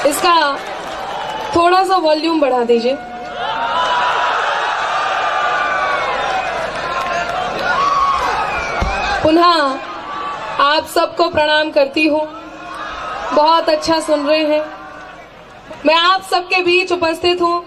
इसका थोड़ा सा वॉल्यूम बढ़ा दीजिए। पुनः आप सबको प्रणाम करती हूँ। बहुत अच्छा सुन रहे हैं। मैं आप सबके बीच उपस्थित हूँ,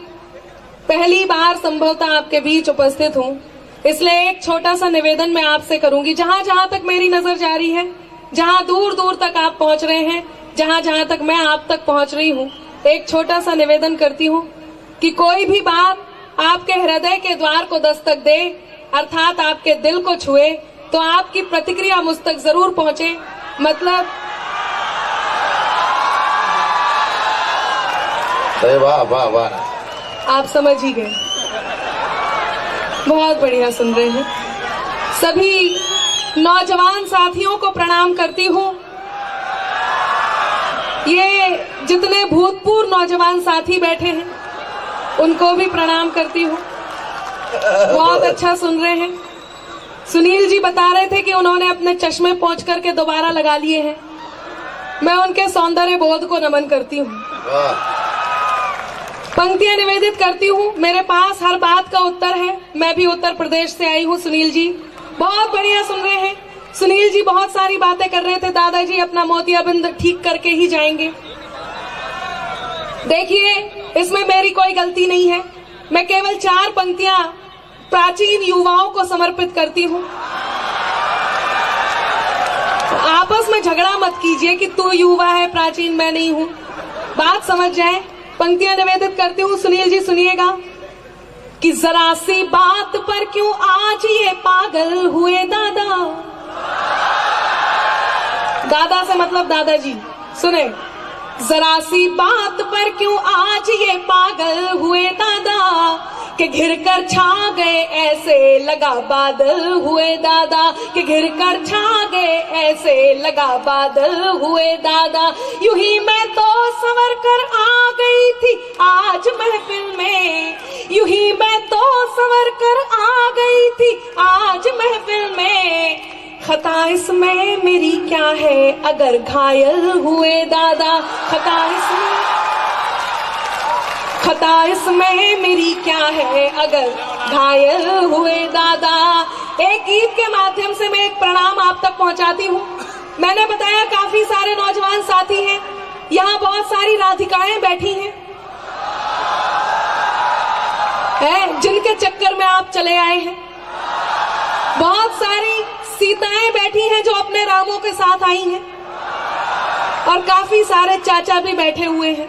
पहली बार संभवतः आपके बीच उपस्थित हूँ, इसलिए एक छोटा सा निवेदन मैं आपसे करूंगी। जहां जहां तक मेरी नजर जा रही है, जहां दूर दूर तक आप पहुंच रहे हैं, जहां जहां तक मैं आप तक पहुंच रही हूँ, एक छोटा सा निवेदन करती हूँ कि कोई भी बात आपके हृदय के द्वार को दस्तक दे, अर्थात आपके दिल को छुए, तो आपकी प्रतिक्रिया मुझ तक जरूर पहुंचे। मतलब वाह वाह वाह, आप समझ ही गए। बहुत बढ़िया सुन रहे हैं। सभी नौजवान साथियों को प्रणाम करती हूँ। ये जितने भूतपूर्व नौजवान साथी बैठे हैं उनको भी प्रणाम करती हूँ। बहुत अच्छा सुन रहे हैं। सुनील जी बता रहे थे कि उन्होंने अपने चश्मे पोंछ करके दोबारा लगा लिए हैं। मैं उनके सौंदर्य बोध को नमन करती हूँ। पंक्तियां निवेदित करती हूँ। मेरे पास हर बात का उत्तर है। मैं भी उत्तर प्रदेश से आई हूँ। सुनील जी बहुत बढ़िया सुन रहे हैं। सुनील जी बहुत सारी बातें कर रहे थे। दादाजी अपना मोतियाबिंद ठीक करके ही जाएंगे। देखिए, इसमें मेरी कोई गलती नहीं है। मैं केवल 4 पंक्तियां प्राचीन युवाओं को समर्पित करती हूँ। आपस में झगड़ा मत कीजिए कि तू युवा है प्राचीन, मैं नहीं हूँ। बात समझ जाए। पंक्तियां निवेदित करती हूँ। सुनील जी सुनिएगा कि जरा सी बात पर क्यों आज ये पागल हुए दादा। दादा से मतलब दादाजी। सुने, जरा सी बात पर क्यों आज ये पागल हुए दादा, कि घिर कर छा गए ऐसे लगा बादल हुए दादा, कि घिर कर छा गए ऐसे लगा बादल हुए दादा। यूं ही मैं तो संवर कर आ गई थी आज महफिल में, यूं ही मैं तो संवर कर आ गई थी आज महफिल में। खता इसमें मेरी क्या है अगर घायल हुए दादा, खता इसमें मेरी क्या है अगर घायल हुए दादा। एक गीत के माध्यम से मैं एक प्रणाम आप तक पहुंचाती हूँ। मैंने बताया काफी सारे नौजवान साथी हैं, यहाँ बहुत सारी राधिकाएं बैठी हैं जिनके चक्कर में आप चले आए हैं। बहुत सारी सीताएं बैठी हैं जो अपने रामों के साथ आई हैं, और काफी सारे चाचा भी बैठे हुए हैं।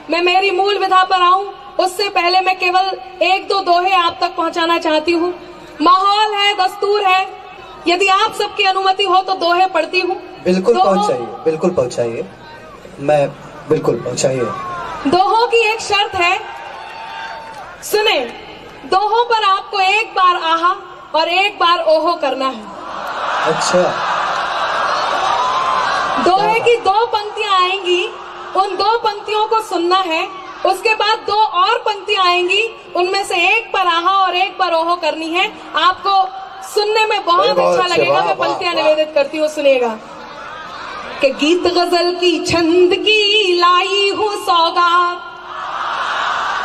मैं मेरी मूल विधा पर आऊं उससे पहले मैं केवल 1-2 दोहे आप तक पहुंचाना चाहती हूँ। माहौल है, दस्तूर है, यदि आप सबकी अनुमति हो तो दोहे पढ़ती हूँ। बिल्कुल पहुंचाइए, बिल्कुल पहुंचाइए। मैं बिल्कुल पहुंचाइए। दोहों की एक शर्त है, सुने। दोहों पर आपको एक बार आहा और एक बार ओहो करना है। अच्छा। दोहे की 2 पंक्तियां आएंगी, उन 2 पंक्तियों को सुनना है। उसके बाद 2 और पंक्तियां आएंगी, उनमें से एक पर आहा और एक पर ओहो करनी है। आपको सुनने में बहुत अच्छा लगेगा। मैं पंक्तियां निवेदित करती हूँ, सुनिएगा कि गीत गजल की छंद की लाई हूँ सौगात।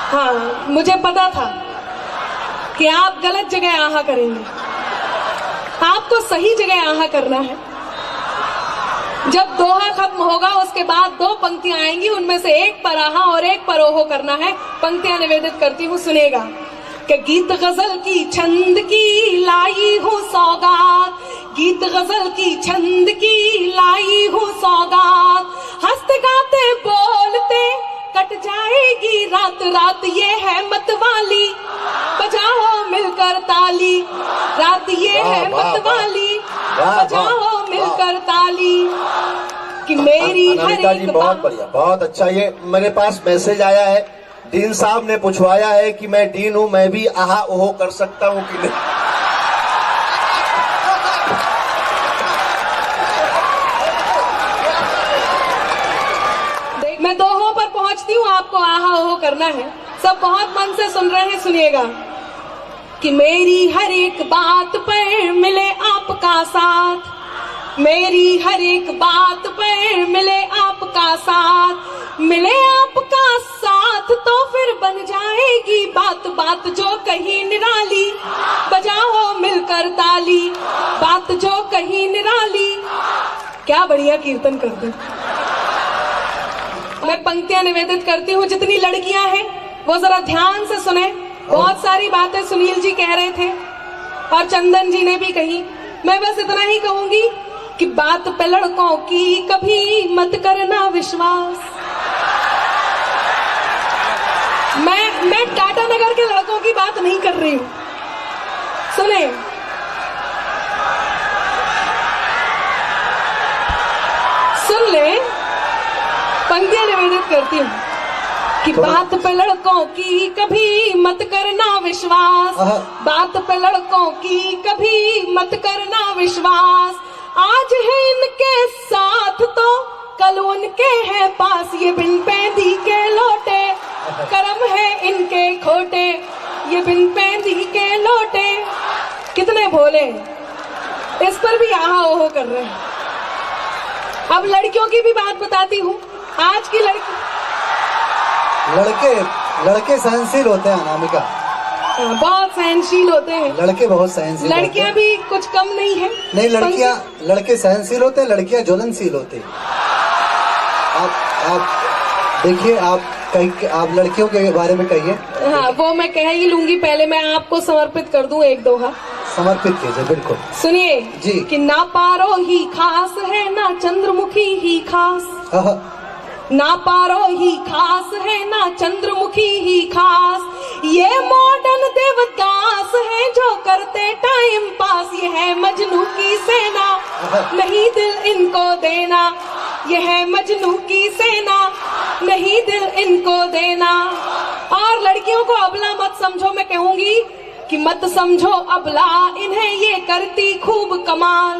हाँ, मुझे पता था कि आप गलत जगह आहा करेंगे। आपको सही जगह आहा करना है। जब दोहा खत्म होगा उसके बाद 2 पंक्तियां आएंगी, उनमें से एक पर आहा और एक पर ओहो करना है। पंक्तियां निवेदित करती हूँ, सुनेगा कि गीत गजल की छंद की लाई हूँ सौगात, गीत गजल की छंद की लाई हूँ सौगात। हंसते गाते बोलते कट जाएगी रात रात ये है मत वाली, बजाओ मिलकर ताली। रात ये है मत वाली, बजाओ मिलकर ताली। कि मेरी हर एक बहुत बढ़िया, बहुत अच्छा। ये मेरे पास मैसेज आया है, डीन साहब ने पूछवाया है कि मैं डीन हूँ, मैं भी आहा ओहो कर सकता हूँ कि नहीं। मैं दोहों पर पहुंचती हूँ, आपको आहा ओहो करना है। सब बहुत मन से सुन रहे हैं, सुनिएगा कि मेरी हर एक बात पर मिले आपका साथ, मेरी हर एक बात पर मिले आपका साथ। मिले आपका साथ तो फिर बन जाएगी बात बात जो कहीं निराली, बजाओ मिलकर ताली, बात जो कहीं निराली। क्या बढ़िया कीर्तन करते। मैं पंक्तियां निवेदित करती हूँ। जितनी लड़कियां हैं वो जरा ध्यान से सुने। बहुत सारी बातें सुनील जी कह रहे थे और चंदन जी ने भी कही। मैं बस इतना ही कहूंगी कि बात पे लड़कों की कभी मत करना विश्वास। मैं टाटा नगर के लड़कों की बात नहीं कर रही हूं। सुने, सुन ले, पंक्तियां निवेदित करती हूँ कि बात पे लड़कों की कभी मत करना विश्वास, बात पे लड़कों की कभी मत करना विश्वास। आज है इनके साथ तो कल उनके है पास, ये बिन पैदी के लोटे कर्म है इनके खोटे, ये बिन पैदी के लोटे। कितने भोले, इस पर भी आहा ओहो कर रहे हैं। अब लड़कियों की भी बात बताती हूँ। आज की लड़के सहनशील होते हैं अनामिका, बहुत सहनशील होते हैं। लड़के बहुत सहनशील, लड़कियां भी कुछ कम नहीं है। नहीं, लड़के सहनशील होते हैं, लड़कियां ज्वलनशील होती हैं। आप देखिए, आप लड़कियों के बारे में कहिए। हाँ, वो मैं कह ही लूंगी। पहले मैं आपको समर्पित कर दूं एक दोहा। समर्पित कीजिए, बिल्कुल। सुनिए जी। कि ना पारो ही खास है ना चंद्रमुखी ही खास, ना पारो ही खास है ना चंद्रमुखी ही खास। ये मॉडर्न देवदास है जो करते टाइम पास, ये है मजनू की सेना नहीं दिल इनको देना, ये है मजनू की सेना नहीं दिल इनको देना। और लड़कियों को अबला मत समझो। मैं कहूंगी कि मत समझो अबला इन्हें ये करती खूब कमाल,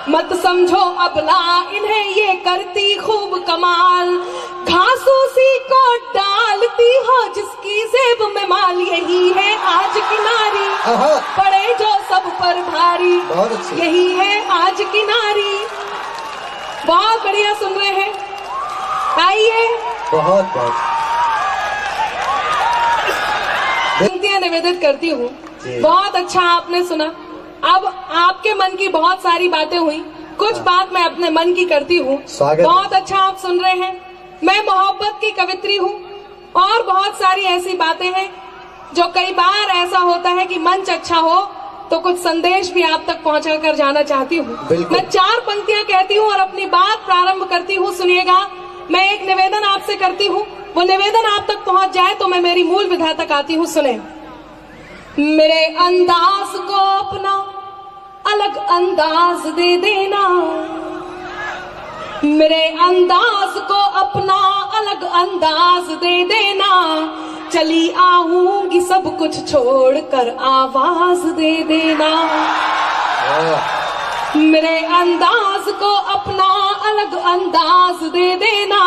मत समझो अबला इन्हें ये करती खूब कमाल। घासूसी को डालती हो जिसकी जेब में माल, यही है आज की नारी पड़े जो सब पर भारी, यही है आज की नारी। बहुत बढ़िया सुन रहे हैं। आइए, बहुत पंक्तियां निवेदित करती हूँ। बहुत अच्छा आपने सुना। अब आपके मन की बहुत सारी बातें हुई, कुछ बात मैं अपने मन की करती हूँ। बहुत अच्छा आप सुन रहे हैं। मैं मोहब्बत की कवित्री हूँ और बहुत सारी ऐसी बातें हैं जो कई बार ऐसा होता है कि मंच अच्छा हो तो कुछ संदेश भी आप तक पहुंचा कर जाना चाहती हूँ। मैं 4 पंक्तियां कहती हूँ और अपनी बात प्रारंभ करती हूँ। सुनिएगा, मैं एक निवेदन आपसे करती हूँ, वो निवेदन आप तक पहुंच जाए तो मैं मेरी मूल विधा तक आती हूँ। सुने, मेरे अंदाज को अपना अलग अंदाज दे देना, मेरे अंदाज को अपना अलग अंदाज दे देना। चली आऊंगी सब कुछ छोड़कर आवाज दे देना, मेरे अंदाज को अपना अलग अंदाज दे देना।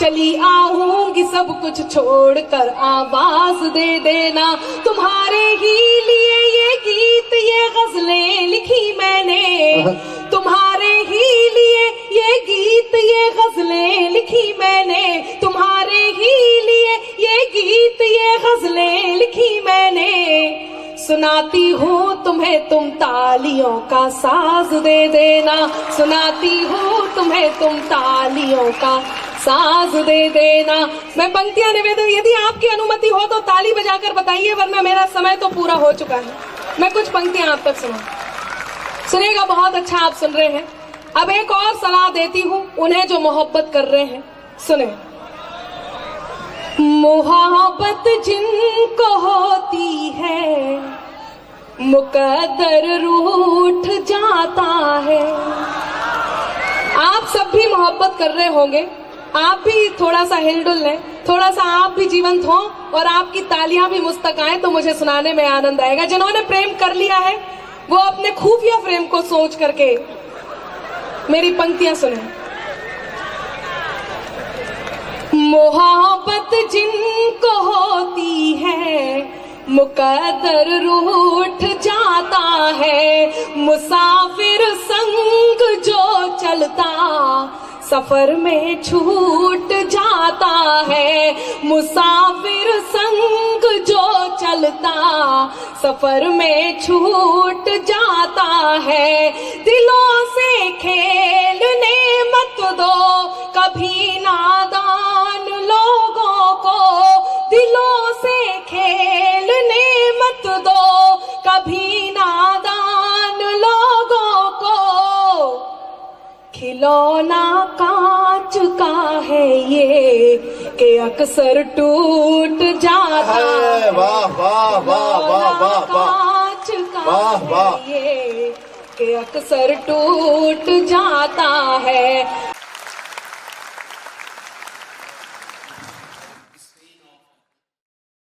चली आऊंगी सब कुछ छोड़कर आवाज दे देना। तुम्हारे ही लिए ये गीत ये गजलें लिखी मैंने, तुम्हारे ही लिए ये गीत ये गजलें लिखी मैंने, तुम्हारे ही लिए ये गीत ये गजलें लिखी मैंने। सुनाती हूँ तुम्हें तुम तालियों का साज दे देना, सुनाती हूँ तुम्हें तुम तालियों का साज दे देना। मैं पंक्तियां निवेदन, यदि आपकी अनुमति हो तो ताली बजाकर बताइए, वरना मेरा समय तो पूरा हो चुका है। मैं कुछ पंक्तियां आप तक सुनिएगा। बहुत अच्छा आप सुन रहे हैं। अब एक और सलाह देती हूँ उन्हें जो मोहब्बत कर रहे हैं। सुने, मोहब्बत जिनको होती है मुकद्दर रूठ जाता है। आप सब भी मोहब्बत कर रहे होंगे, आप भी थोड़ा सा हिलडुल लें, थोड़ा सा आप भी जीवंत हो और आपकी तालियां भी मुस्तक आए तो मुझे सुनाने में आनंद आएगा। जिन्होंने प्रेम कर लिया है वो अपने खुफिया प्रेम को सोच करके मेरी पंक्तियां सुने। मोहब्बत जिनको होती है मुकद्दर रूठ जाता है, मुसाफिर संग जो चलता सफर में छूट जाता है मुसाफिर संग जो चलता, सफर में छूट जाता है। दिलों से खेलने मत दो कभी नादान लोगों को, दिलों से खेलने मत दो कभी नादान लोगों को। खिलौना कांच का है ये कि अक्सर टूट जाता है। वाह वाह वाह वाह वाह वाह कांच का वाह वाह है ये कि अक्सर टूट जाता है।